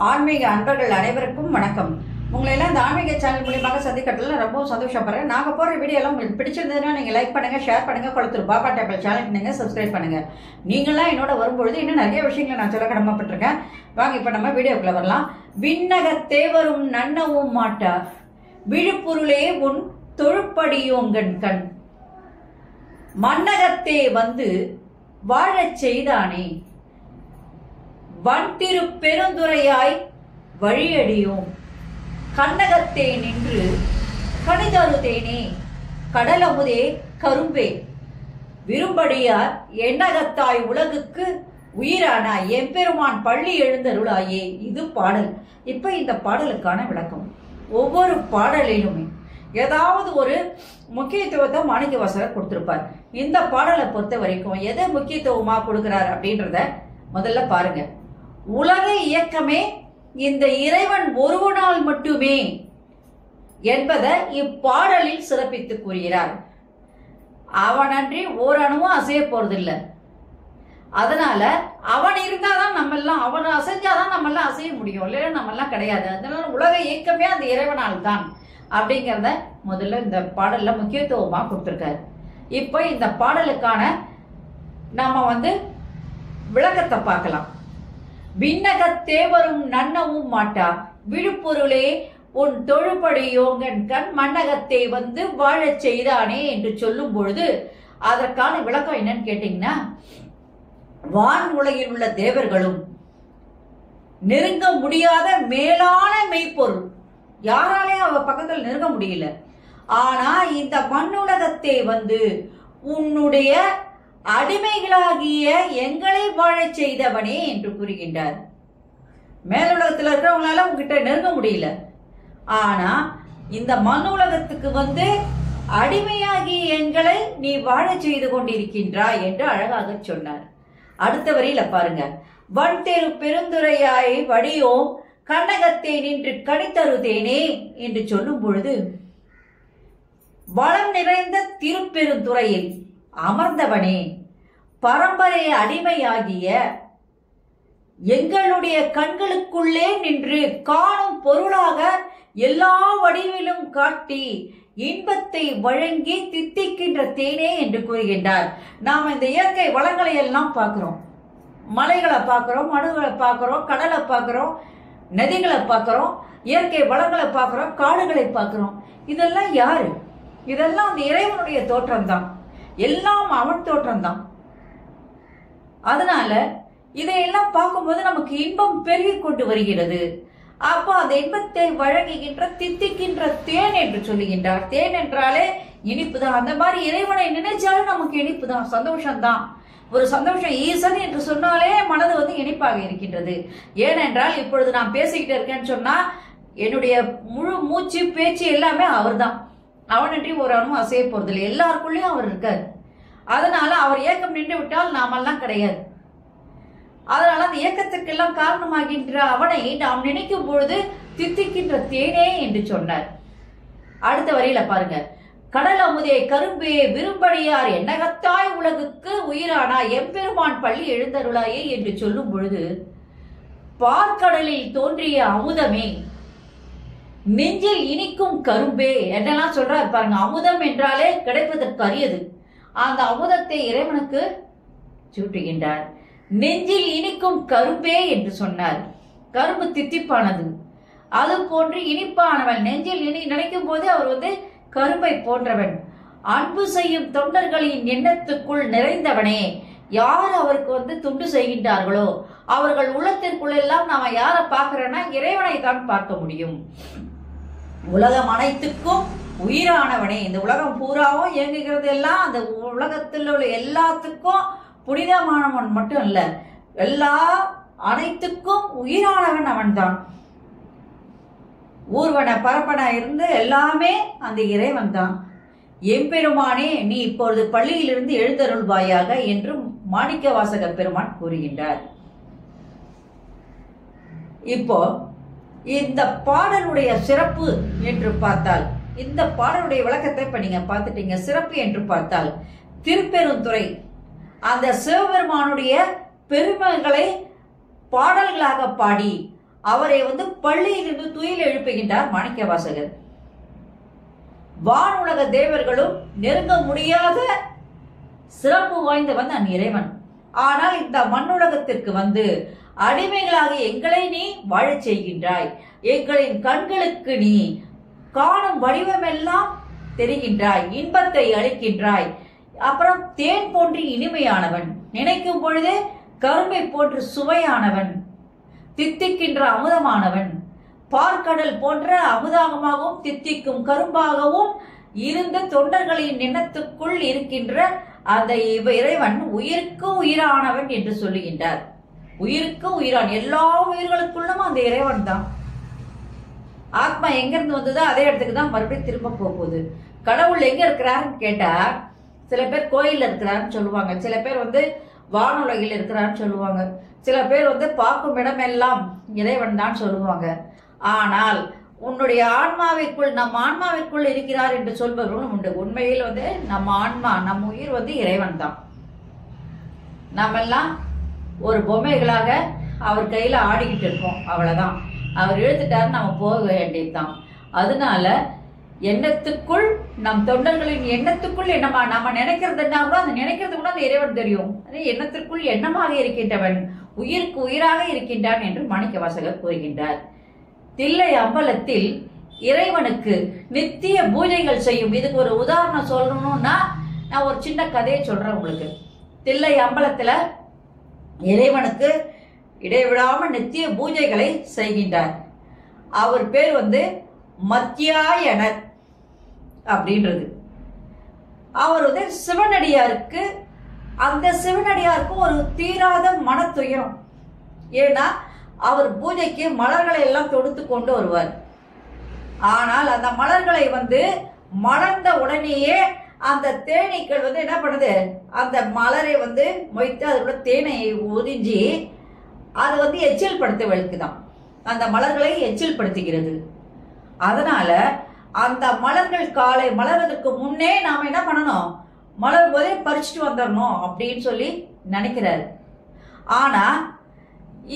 ஆன்மீக அன்பர்கள் அனைவருக்கும் வணக்கம். உங்களை எல்லாம் இந்த ஆன்மீக சேனல் மூலியமாக சந்திக்கிறதுல ரொம்ப சந்தோஷப்படுறேன். நாங்கள் போடுற வீடியோ எல்லாம் உங்களுக்கு பிடிச்சிருந்ததுன்னா நீங்கள் லைக் பண்ணுங்கள், ஷேர் பண்ணுங்கள், கொளுத்தூர் பாபா டேபிள் சேனலுக்கு நீங்கள் சப்ஸ்கிரைப் பண்ணுங்கள். நீங்களாம் என்னோட வரும்பொழுது இன்னும் நிறைய விஷயங்களை நான் சொல்ல கடமைப்பட்டிருக்கேன். வாங்க இப்போ நம்ம வீடியோக்குள்ள வரலாம். விண்ணகத்தே வரும் நன்னவும் மாட்டார், விழுப்பொருளே உன் தொழுப்படியோங்கன் கண், மன்னகத்தே வந்து வாழச் செய்தானே, வன் திரு பெருந்துரையாய் வழியடியோம், கண்ணகத்தே நின்று கணிதருதேனே, கடலமுதே கரும்பே, விரும்படியார் எண்ணகத்தாய் உலகுக்கு உயிரானாய், எம்பெருமான் பள்ளி எழுந்தருளாயே. இது பாடல். இப்ப இந்த பாடலுக்கான விளக்கம். ஒவ்வொரு பாடலிலுமே ஏதாவது ஒரு முக்கியத்துவத்தை மாணிக்கவாசகர் கொடுத்திருப்பார். இந்த பாடலை பொறுத்த வரைக்கும் எதை முக்கியத்துவமா கொடுக்கிறார் அப்படின்றத முதல்ல பாருங்க. உலக இயக்கமே இந்த இறைவன் ஒருவனால் மட்டுமே என்பதை இப்பாடலில் சிறப்பித்து கூறுகிறார். அவனன்றி ஓரணுவும் அசைய போறதில்லை. அதனால அவன் இருந்தாதான் நம்ம எல்லாம், அவன் அசைஞ்சாதான் நம்ம எல்லாம் அசைய முடியும், இல்லைன்னா நம்ம எல்லாம் கிடையாது. அதனால உலக இயக்கமே அந்த இறைவனால் தான் அப்படிங்கிறத முதல்ல இந்த பாடல்ல முக்கியத்துவமா கொடுத்திருக்காரு. இப்ப இந்த பாடலுக்கான நாம விளக்கத்தை பார்க்கலாம். விண்ணகத்தே வரும் நன்னவும் மாட்டா, விழுப்பொருளே உன் தொழுபடியோங்கன் கண், மண்ணகத்தை வந்து வாழச் செய்தானே என்று சொல்லும் பொழுது அதற்கான விளக்கம் என்னன்னு கேட்டீங்கன்னா, வான் உலகில் உள்ள தேவர்களும் நெருங்க முடியாத மேலான மெய்ப்பொருள், யாராலையும் அவ பக்கத்தில் நெருங்க முடியல. ஆனா இந்த மண்ணுலகத்தை வந்து உன்னுடைய அடிமைகளாகிய எங்களை வாழச் செய்தவனே என்று கூறுகின்றார். மேலுலகத்தில் இருக்கிறவங்களால உங்ககிட்ட நெருங்க முடியல. ஆனா இந்த மண் உலகத்துக்கு அடிமையாகிய எங்களை நீ வாழச் செய்து கொண்டிருக்கின்றாய் என்று அழகாக சொன்னார். அடுத்த வரியில பாருங்க. வன் தெரு பெருந்துரையாய் வடியோம், கண்ணகத்தே நின்று கணித்தருதேனே என்று சொல்லும் பொழுது, வளம் நிறைந்த திருப்பெருந்துறையில் அமர்ந்தவனே, பரம்பரை அடிமையாகிய எங்களுடைய கண்களுக்குள்ளே நின்று காணும் பொருளாக எல்லா வடிவிலும் காட்டி இன்பத்தை வழங்கி தித்திக்கின்ற தேனே என்று கூறுகின்றார். நாம் இந்த இயற்கை வளங்களை எல்லாம் பார்க்கிறோம். மலைகளை பார்க்கிறோம், மடுகளை பார்க்கிறோம், கடலை பார்க்கிறோம், நதிகளை பார்க்கிறோம், இயற்கை வளங்களை பார்க்கிறோம், காடுகளை பார்க்கிறோம். இதெல்லாம் யாரு? இதெல்லாம் அந்த இறைவனுடைய தோற்றம் தான். எல்லாம் அவன் தோற்றம் தான். அதனால இதையெல்லாம் பார்க்கும்போது நமக்கு இன்பம் பெருகி கொண்டு வருகிறது. அப்போ அந்த இன்பத்தை வழங்குகின்ற தித்திக்கின்ற தேன் என்று சொல்லுகின்றார். தேன் என்றாலே இனிப்பு தான். அந்த மாதிரி இறைவனை நினைச்சாலும் நமக்கு இனிப்பு தான், சந்தோஷம் தான். ஒரு சந்தோஷம், ஈசன் என்று சொன்னாலே மனது இனிப்பாக இருக்கின்றது. ஏனென்றால் இப்பொழுது நான் பேசிக்கிட்டு இருக்கேன்னு சொன்னா என்னுடைய முழு மூச்சு பேச்சு எல்லாமே அவர் தான். அவனன்றி ஒரு அணுவும் அசைய போறதில்லை. எல்லாருக்குள்ளேயும் அவர் இருக்கார். அதனால அவர் இயக்கம் நின்று விட்டால் நாமெல்லாம் கிடையாது. அதனால அந்த இயக்கத்திற்கெல்லாம் காரணமாகின்ற அவனை நாம் நினைக்கும் பொழுது தித்திக்கின்ற தேனே என்று சொன்னார். அடுத்த வரியில பாருங்க. கடல் அமுதே கரும்பே, விரும்படியார் எண்ணகத்தாய் உலகுக்கு உயிரானா, எம்பெருமான் பள்ளி எழுந்தருளாயே என்று சொல்லும் பொழுது, பார்க்கடலில் தோன்றிய அமுதமே, நெஞ்சில் இனிக்கும் கரும்பே என்னெல்லாம் சொல்றாரு பாருங்க. அமுதம் என்றாலே கிடைப்பதற்கு அரியது. அந்த அமுதத்தை இறைவனுக்கு சூட்டுகின்றார். நெஞ்சில் இனிக்கும் கரும்பே என்று சொன்னார். கரும்பு தித்திப்பானது, அது போன்று இனிப்பானவன். நெஞ்சில் நினைக்கும் போது அவர் கரும்பை போன்றவன். அன்பு செய்யும் தொண்டர்களின் எண்ணத்துக்குள் நிறைந்தவனே. யார் அவருக்கு துண்டு செய்கின்றார்களோ அவர்கள் உள்ளத்திற்குள்ளெல்லாம் நாம யாரை பார்க்கிறோம்னா இறைவனை தான் பார்க்க முடியும். உலகம் அனைத்துக்கும் உயிரானவனே. இந்த உலகம் பூராவும் இயங்குகிறது எல்லாம் அந்த உலகத்தில் உள்ள எல்லாத்துக்கும் புனிதமானவன் மட்டும் இல்ல, எல்லா அனைத்துக்கும் உயிரானவன் அவன்தான். ஊர்வன பரப்பன இருந்து எல்லாமே அந்த இறைவன் தான். எம்பெருமானே நீ இப்பொழுது பள்ளியிலிருந்து எழுந்தருள்வாயாக என்று மாணிக்கவாசக பெருமான் கூறுகின்றார். இப்போ இந்த பாடலுடைய சிறப்பு என்று பார்த்தால், இந்த பாடலுடைய விளக்கத்தை இப்ப நீங்க பார்த்துட்டீங்க. சிறப்பு என்று பார்த்தால், திருப்பெருந்துறை அந்த சிவபெருமானுடைய பெருமைகளை பாடல்களாக பாடி அவரை பள்ளியிலிருந்து துயில் எழுப்புகின்றார் மாணிக்கவாசகர். வானுலக தேவர்களும் நெருங்க முடியாத சிறப்பு வாய்ந்தவன் அந்த இறைவன். ஆனால் இந்த மண்ணுலகத்திற்கு அடிமைகளாக எங்களை நீ வாழச் செய்கின்றாய். எங்களின் கண்களுக்கு நீ காணும் வடிவமெல்லாம் தெரிகின்றாய், இன்பத்தை அளிக்கின்றாய். அப்புறம் தேன் போன்று இனிமையானவன், நினைக்கும் பொழுதே கரும்பை போன்று சுவையானவன், தித்திக்கின்ற அமுதமானவன், பார்க்கடல் போன்ற அமுதாகமாகவும் தித்திக்கும் கரும்பாகவும் இருந்த தொண்டர்களின் எண்ணத்துக்குள் இருக்கின்ற அந்த இறைவன் உயிருக்கு உயிரானவன் என்று சொல்லுகின்றார். உயிருக்கு உயிரான், எல்லா உயிர்களுக்குள்ளும் அந்த இறைவன் தான். ஆத்மா எங்க இருந்து வந்ததோ அதே இடத்துக்கு தான் மறுபடியும் திரும்ப போகுது. கடவுள் எங்க இருக்கிறாருன்னு கேட்டா, சில பேர் கோயில்ல இருக்கிறாருன்னு சொல்லுவாங்க, சில பேர் வானுலகில் இருக்கிறான்னு சொல்லுவாங்க, சில பேர் பார்க்கும் இடமெல்லாம் இறைவன் தான் சொல்லுவாங்க. ஆனால் உன்னுடைய ஆன்மாவிற்குள், நம் ஆன்மாவிற்குள் இருக்கிறார் என்று சொல்பவர்களும் உண்டு. உண்மையில் நம்ம ஆன்மா, நம்ம உயிர் இறைவன் தான். நாமெல்லாம் ஒரு பொம்மைகளாக அவர் கையில ஆடிக்கிட்டு இருக்கோம், அவ்வளவுதான். அவர் இழுத்துட்டாரு, நம்ம போக வேண்டியதுதான். அதனால எண்ணத்துக்குள், நம் தொண்டர்களின் எண்ணத்துக்குள் என்னமா நம்ம நினைக்கிறது என்ன கூட, அந்த நினைக்கிறது கூட அந்த இறைவன் தெரியும். எண்ணத்திற்குள் எண்ணமாக இருக்கின்றவன் உயிருக்கு உயிராக இருக்கின்றான் என்று மாணிக்கவாசகர் கூறுகின்றார். தில்லை அம்பலத்தில் இறைவனுக்கு நித்திய பூஜைகள் செய்யும். இதுக்கு ஒரு உதாரணம் சொல்லணும்னா நான் ஒரு சின்ன கதையை சொல்றேன் உங்களுக்கு. தில்லை அம்பலத்துல இறைவனுக்கு இடைவிடாம நித்திய பூஜைகளை செய்கின்றார். அவர் பேர் மத்தியாயனர் அப்படின்றது. அவர் சிவனடியாருக்கு, அந்த சிவனடியாருக்கு ஒரு தீராத மன துயரம். ஏன்னா அவர் பூஜைக்கு மலர்களை எல்லாம் தொடுத்து கொண்டு வருவார். ஆனால் அந்த மலர்களை மலர்ந்த உடனேயே அந்த தேனீக்கள் என்ன பண்ணுது, அந்த மலரை மொய்த்து அதோட தேனை உறிஞ்சி அது எச்சில் படுத்த வைக்குதான். அந்த மலர்களை எச்சில் படுத்துகிறது. அதனால அந்த மலர்கள் காலை மலர்வதற்கு முன்னே நாம என்ன பண்ணணும், மலர் போதே பறிச்சுட்டு வந்துடணும் அப்படின்னு சொல்லி நினைக்கிறாரு. ஆனா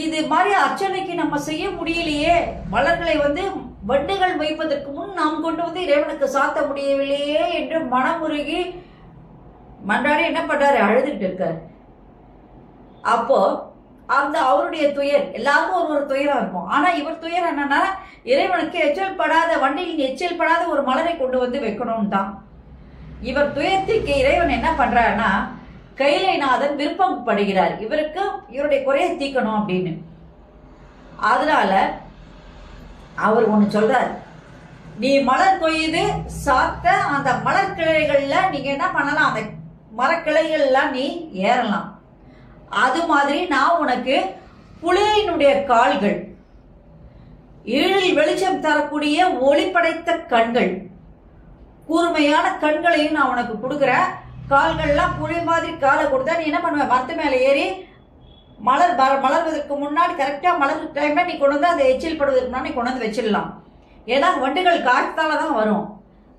இது மாதிரி அர்ச்சனைக்கு நம்ம செய்ய முடியலையே, மலர்களை வண்டுகள் வைப்பதற்கு முன் நாம் கொண்டு இறைவனுக்கு சாத்த முடியவில்லையே என்று மனமுருகி மன்றாடி என்ன பண்றாரு, அழுதுகிட்டு இருக்காரு. அப்போ அந்த அவருடைய துயர், எல்லாருக்கும் ஒரு துயரம் இருக்கும். ஆனா இவர் துயர் என்னன்னா, இறைவனுக்கு எச்சல் படாத, வண்டியில் எச்சல் படாத ஒரு மலரை கொண்டு வைக்கணும் தான். இவர் துயரத்திற்கு இறைவன் என்ன பண்றாருன்னா, கைலைநாதன் விருப்பம் படுகிறார், இவருக்கு இவருடைய குறையை தீக்கணும் அப்படின்னு. அதனால அவர் ஒண்ணு சொல்றார், நீ மலர் கொய்து சாத்த அந்த மலர் கிளைகள்ல நீங்க என்ன பண்ணலாம், அந்த மரக்கிளைகள்லாம் நீ ஏறலாம். அது மாதிரி நான் உனக்கு புலியினுடைய கால்கள், இருளில் வெளிச்சம் தரக்கூடிய ஒளி படைத்த கண்கள், கூர்மையான கண்களையும் நான் உனக்கு கொடுக்குறேன். கால்கள்லாம் புலி மாதிரி காலை கொடுத்தா நீ என்ன பண்ணுவ, மரத்து மேல ஏறி மலர்வதற்கு முன்னாடி கரெக்டா மலர் டைம்ல நீ கொண்டு அந்த எச்சில் படுவதற்கு முன்னாடி நீ கொண்டு வச்சிடலாம். ஏன்னா வண்டுகள் காற்றால தான் வரும்,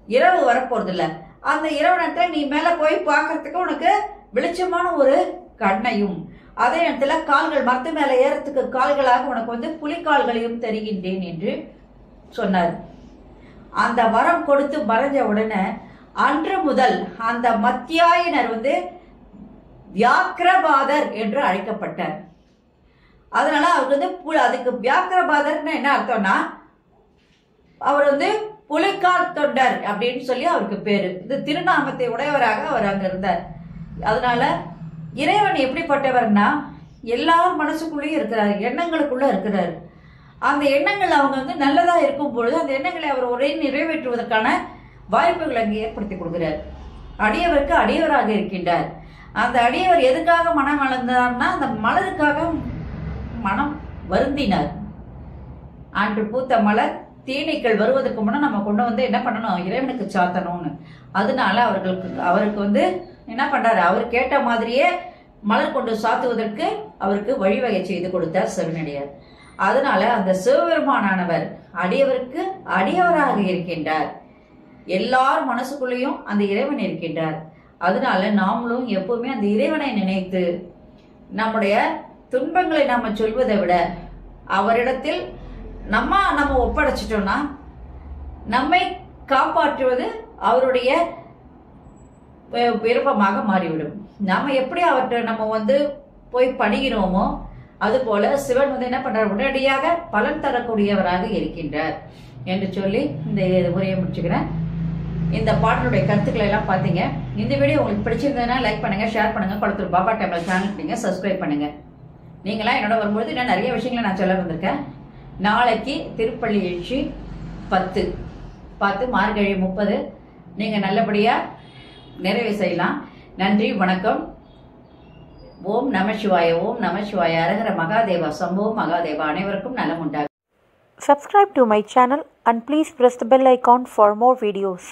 இரவு வரப்போறது இல்ல. அந்த இரவு நேரத்துல நீ மேல போய் பார்க்கறதுக்கு உனக்கு வெளிச்சமான ஒரு கண்ணையும், அதே நேரத்துல கால்கள் மரத்து மேல ஏறத்துக்கு கால்களாக உனக்கு புலிக்கால்களையும் தருகின்றேன் என்று சொன்னார். அந்த வரம் கொடுத்து மறைஞ்ச உடனே அன்று முதல் அந்த மத்தியாயனர் வியாக்கிரபாதர் என்று அழைக்கப்பட்டார். அதனால அவருக்கு அதுக்கு வியாக்கிரபாதர்னு என்ன அர்த்தம்னா, அவர் புலிக்கால் தொண்டர் அப்படின்னு சொல்லி அவருக்கு பேரு. இது திருநாமத்தை உடையவராக அவர் அங்க இருந்தார். அதனால இறைவன் எப்படிப்பட்டவர்னா, எல்லார் மனசுக்குள்ளேயும் இருக்கிறாரு, எண்ணங்களுக்குள்ள இருக்கிறாரு. அந்த எண்ணங்கள் அவங்க நல்லதா இருக்கும் பொழுது அந்த எண்ணங்களை அவர் ஒரே நிறைவேற்றுவதற்கான வாய்ப்புகள் அங்கே ஏற்படுத்தி கொடுக்கிறார். அடியவருக்கு அடியவராக இருக்கின்றார். அந்த அடியவர் எதுக்காக மனம் வளர்ந்தார்னா, அந்த மலருக்காக மனம் வருந்தினார். அன்று பூத்த மலர் தேனீக்கள் வருவதற்கு முன்ன நம்ம கொண்டு என்ன பண்ணணும், இறைவனுக்கு சாத்தணும்னு. அதனால அவருக்கு என்ன பண்றாரு, அவர் கேட்ட மாதிரியே மலர் கொண்டு சாத்துவதற்கு அவருக்கு வழிவகை செய்து கொடுத்தார் சிவனடியார். அதனால அந்த சிவபெருமானவர் அடியவருக்கு அடியவராக இருக்கின்றார். எல்லார் மனசுக்குள்ளேயும் அந்த இறைவன் இருக்கின்றார். அதனால நாமளும் எப்பவுமே அந்த இறைவனை நினைத்து நம்முடைய துன்பங்களை நாம சொல்வதை விட அவரிடத்தில் நம்ம ஒப்படைச்சிட்டோம்னா நம்மை காப்பாற்றுவது அவருடைய விருப்பமாக மாறிவிடும். நாம எப்படி அவர்கிட்ட நம்ம போய் பணிகிறோமோ அது போல சிவன் என்ன பண்றார், உடனடியாக பலன் தரக்கூடியவராக இருக்கின்றார் என்று சொல்லி இந்த உரையை முடிச்சுக்கிறேன். இந்த பாட்டினுடைய கருத்துக்களை எல்லாம் பார்த்தீங்க. இந்த வீடியோ உங்களுக்கு பிடிச்சிருந்ததுன்னா லைக் பண்ணுங்க, ஷேர் பண்ணுங்க. குளத்தூர் பாபா டெம்பிள் சேனல் நீங்க சப்ஸ்கிரைப் பண்ணுங்க. நீங்களாம் என்னோட வரும்போது இன்னும் நிறைய விஷயங்களை நான் சொல்ல வந்திருக்கேன். நாளைக்கு திருப்பள்ளி எழுச்சி 10 பார்த்து மார்கழி 30 நீங்க நல்லபடியா நிறைவு செய்யலாம். நன்றி, வணக்கம். ஓம் நம சிவாய, ஓம் நம சிவாய, அரஹர மகாதேவா, சம்போ மகாதேவா. அனைவருக்கும் நலம் உண்டாகும். Subscribe to my channel and please press the bell icon for more videos.